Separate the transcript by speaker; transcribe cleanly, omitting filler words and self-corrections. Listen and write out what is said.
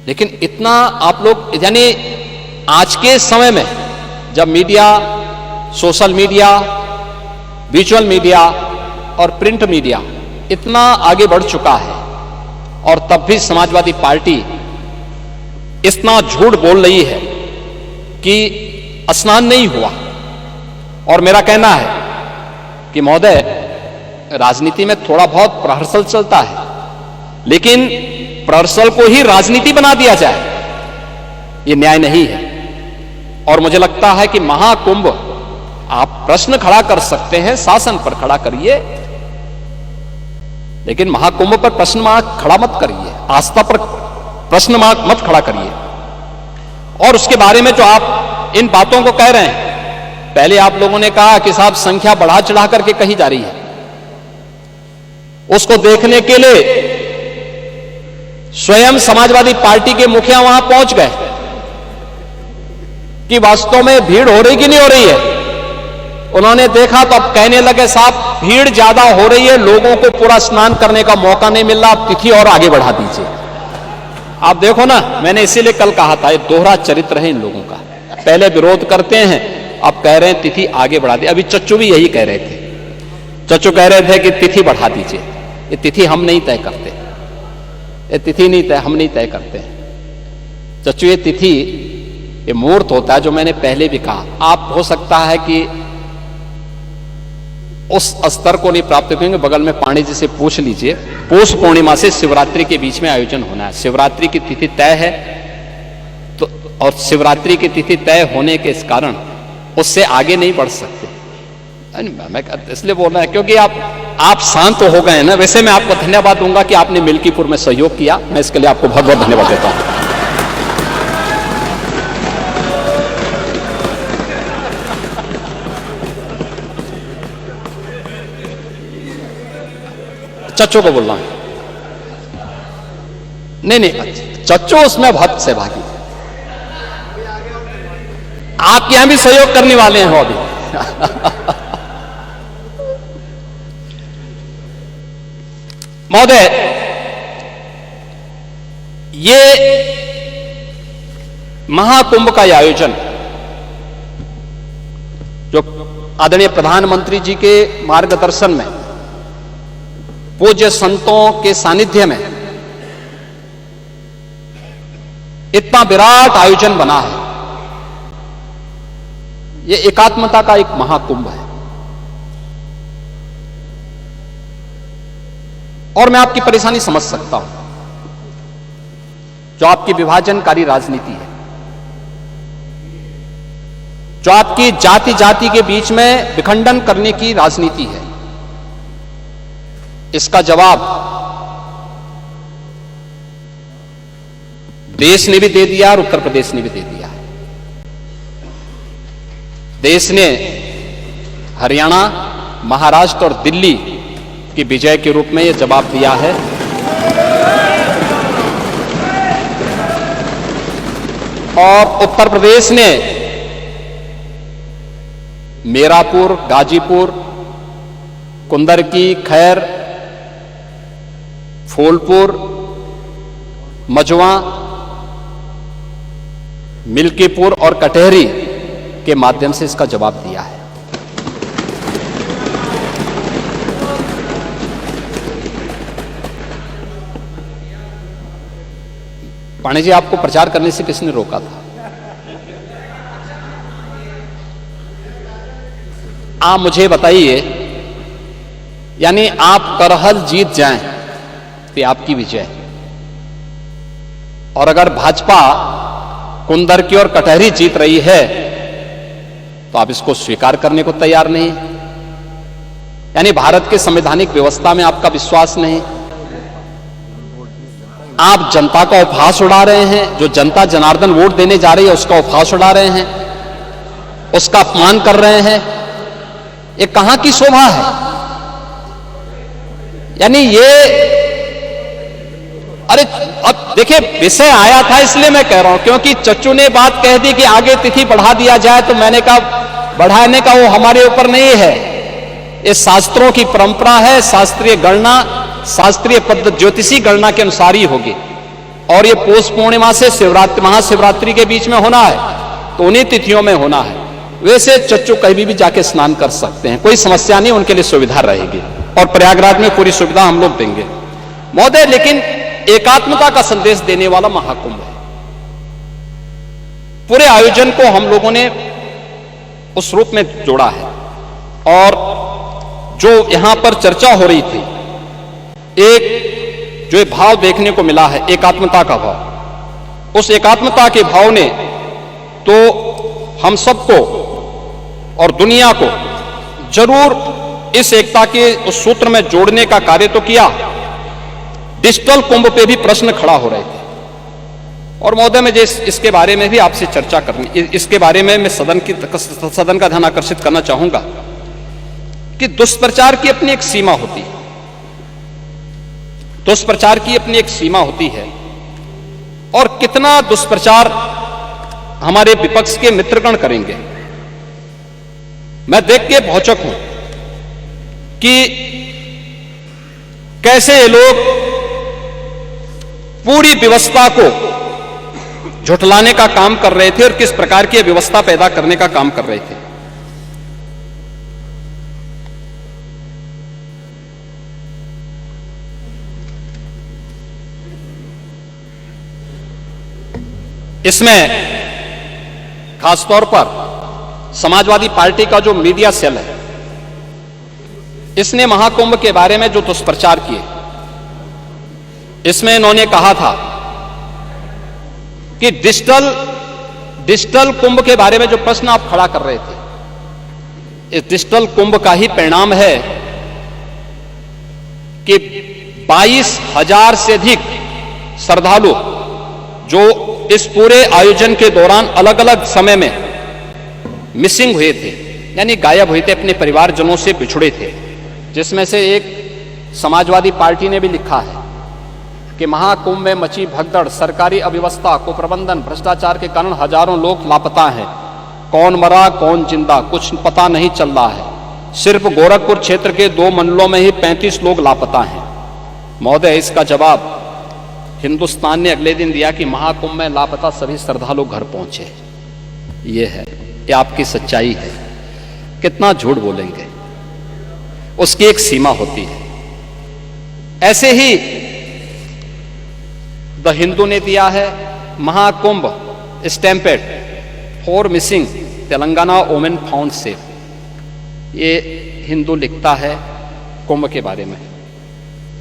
Speaker 1: लेकिन इतना आप लोग, यानी आज के समय में जब media, social media, visual media और प्रिंट मीडिया इतना आगे बढ़ चुका है, और तब भी समाजवादी पार्टी इतना झूठ बोल रही है कि स्नान नहीं हुआ। और मेरा कहना है कि महोदय, राजनीति में थोड़ा बहुत प्रहर्सल चलता है, लेकिन प्रहर्सल को ही राजनीति बना दिया जाए, यह न्याय नहीं है। और मुझे लगता है कि महाकुंभ, आप प्रश्न खड़ा कर सकते हैं, शासन पर खड़ा करिए, लेकिन महाकुंभ पर प्रश्न मार्क खड़ा मत करिए, आस्था पर प्रश्न मार्क मत खड़ा करिए। और उसके बारे में जो आप इन बातों को कह रहे हैं, पहले आप लोगों ने कहा कि साहब संख्या बढ़ा चढ़ा करके कही जा रही है, उसको देखने के लिए स्वयं समाजवादी पार्टी के मुखिया वहां पहुंच गए कि वास्तव में भीड़ हो रही कि नहीं हो रही है। उन्होंने देखा तो अब कहने लगे साहब भीड़ ज्यादा हो रही है, लोगों को पूरा स्नान करने का मौका नहीं मिल रहा, आप तिथि और आगे बढ़ा दीजिए। आप देखो ना, मैंने इसीलिए कल कहा था, ये दोहरा चरित्र है इन लोगों का, पहले विरोध करते हैं, अब कह रहे हैं तिथि आगे बढ़ा दी। अभी चच्चू भी यही कह रहे थे, चच्चू कह रहे थे कि तिथि बढ़ा दीजिए। ये तिथि हम नहीं तय करते, ये तिथि नहीं तय, हम नहीं तय करते चच्चू। ये तिथि, ये मुहूर्त होता है, जो मैंने पहले भी कहा। आप हो सकता है कि उस स्तर को नहीं प्राप्त करेंगे, बगल में पांडे जी से पूछ लीजिए। पौष पूर्णिमा से शिवरात्रि के बीच में आयोजन होना है, शिवरात्रि की तिथि तय है तो, और शिवरात्रि की तिथि तय होने के इस कारण उससे आगे नहीं बढ़ सकते। मैं इसलिए बोल रहा है क्योंकि आप शांत हो गए हैं ना। वैसे मैं आपको धन्यवाद दूंगा कि आपने मिल्कीपुर में सहयोग किया, मैं इसके लिए आपको बहुत बहुत धन्यवाद देता हूं। चच्चो को बोल रहा हूं, नहीं, चच्चो उसमें बहुत सहभागी, आप यहां भी सहयोग करने वाले हैं अभी। महोदय, ये महाकुंभ का आयोजन जो आदरणीय प्रधानमंत्री जी के मार्गदर्शन में, पूज्य संतों के सानिध्य में इतना विराट आयोजन बना है, यह एकात्मता का एक महाकुंभ है। और मैं आपकी परेशानी समझ सकता हूं, जो आपकी विभाजनकारी राजनीति है, जो आपकी जाति जाति के बीच में विखंडन करने की राजनीति है। इसका जवाब देश ने भी दे दिया और उत्तर प्रदेश ने भी दे दिया। देश ने हरियाणा, महाराष्ट्र और दिल्ली की विजय के रूप में यह जवाब दिया है। और उत्तर प्रदेश ने मीरापुर, गाजीपुर, कुंदरकी, खैर, फूलपुर, मजवा, मिल्कीपुर और कटहरी के माध्यम से इसका जवाब दिया है। पांडे जी, आपको प्रचार करने से किसने रोका था? आप मुझे बताइए, यानी आप करहल जीत जाएं तो आपकी विजय, और अगर भाजपा कुंदरकी और कटहरी जीत रही है तो आप इसको स्वीकार करने को तैयार नहीं, यानी भारत के संवैधानिक व्यवस्था में आपका विश्वास नहीं। आप जनता का उपहास उड़ा रहे हैं, जो जनता जनार्दन वोट देने जा रही है उसका उपहास उड़ा रहे हैं, उसका अपमान कर रहे हैं। ये कहां की शोभा है? यानी ये, अरे अब देखिए, विषय आया था इसलिए मैं कह रहा हूं, क्योंकि चच्चू ने बात कह दी कि आगे तिथि बढ़ा दिया जाए, तो मैंने कहा बढ़ाने का वो हमारे ऊपर नहीं है, ये शास्त्रों की परंपरा है, शास्त्रीय गणना, शास्त्रीय पद्धति, ज्योतिषी गणना के अनुसार ही होगी। और ये पौष पूर्णिमा से शिवरात्रि महाशिवरात्रि के बीच में होना है तो उन्हीं तिथियों में होना है। वैसे चच्चू कहीं भी जाके स्नान कर सकते हैं, कोई समस्या नहीं, उनके लिए सुविधा रहेगी और प्रयागराज में पूरी सुविधा हम लोग देंगे महोदय। लेकिन एकात्मता का संदेश देने वाला महाकुंभ है। पूरे आयोजन को हम लोगों ने उस रूप में जोड़ा है और जो यहां पर चर्चा हो रही थी, एक जो भाव देखने को मिला है एकात्मता का भाव, उस एकात्मता के भाव ने तो हम सबको और दुनिया को जरूर इस एकता के उस सूत्र में जोड़ने का कार्य तो किया। डिजिटल कुंभ पे भी प्रश्न खड़ा हो रहे थे और महोदय मैं इसके बारे में भी आपसे चर्चा करनी, इसके बारे में मैं सदन का ध्यान आकर्षित करना चाहूंगा कि दुष्प्रचार की अपनी एक सीमा होती है। दुष्प्रचार की अपनी एक सीमा होती है और कितना दुष्प्रचार हमारे विपक्ष के मित्रगण करेंगे। मैं देख के भौचक हूं कि कैसे ये लोग पूरी व्यवस्था को झुठलाने का काम कर रहे थे और किस प्रकार की व्यवस्था पैदा करने का काम कर रहे थे। इसमें खासतौर पर समाजवादी पार्टी का जो मीडिया सेल है, इसने महाकुंभ के बारे में जो दुष्प्रचार किए, इसमें इन्होंने कहा था कि डिजिटल कुंभ के बारे में जो प्रश्न आप खड़ा कर रहे थे, इस डिजिटल कुंभ का ही परिणाम है कि 22,000 से अधिक श्रद्धालु जो इस पूरे आयोजन के दौरान अलग अलग समय में मिसिंग हुए थे, यानी गायब हुए थे, अपने परिवारजनों से बिछुड़े थे, जिसमें से एक समाजवादी पार्टी ने भी लिखा है कि महाकुंभ में मची भगदड़, सरकारी अव्यवस्था, कुप्रबंधन, भ्रष्टाचार के कारण हजारों लोग लापता हैं। कौन मरा कौन जिंदा कुछ पता नहीं चल रहा है। सिर्फ गोरखपुर क्षेत्र के 2 मंडलों में ही 35 लोग लापता हैं। महोदय, इसका जवाब हिंदुस्तान ने अगले दिन दिया कि महाकुंभ में लापता सभी श्रद्धालु घर पहुंचे। ये है, ये आपकी सच्चाई है। कितना झूठ बोलेंगे, उसकी एक सीमा होती है। ऐसे ही द हिंदू ने दिया है Mahakumbh stampede for missing Telangana women found safe. ये हिंदू लिखता है कुंभ के बारे में।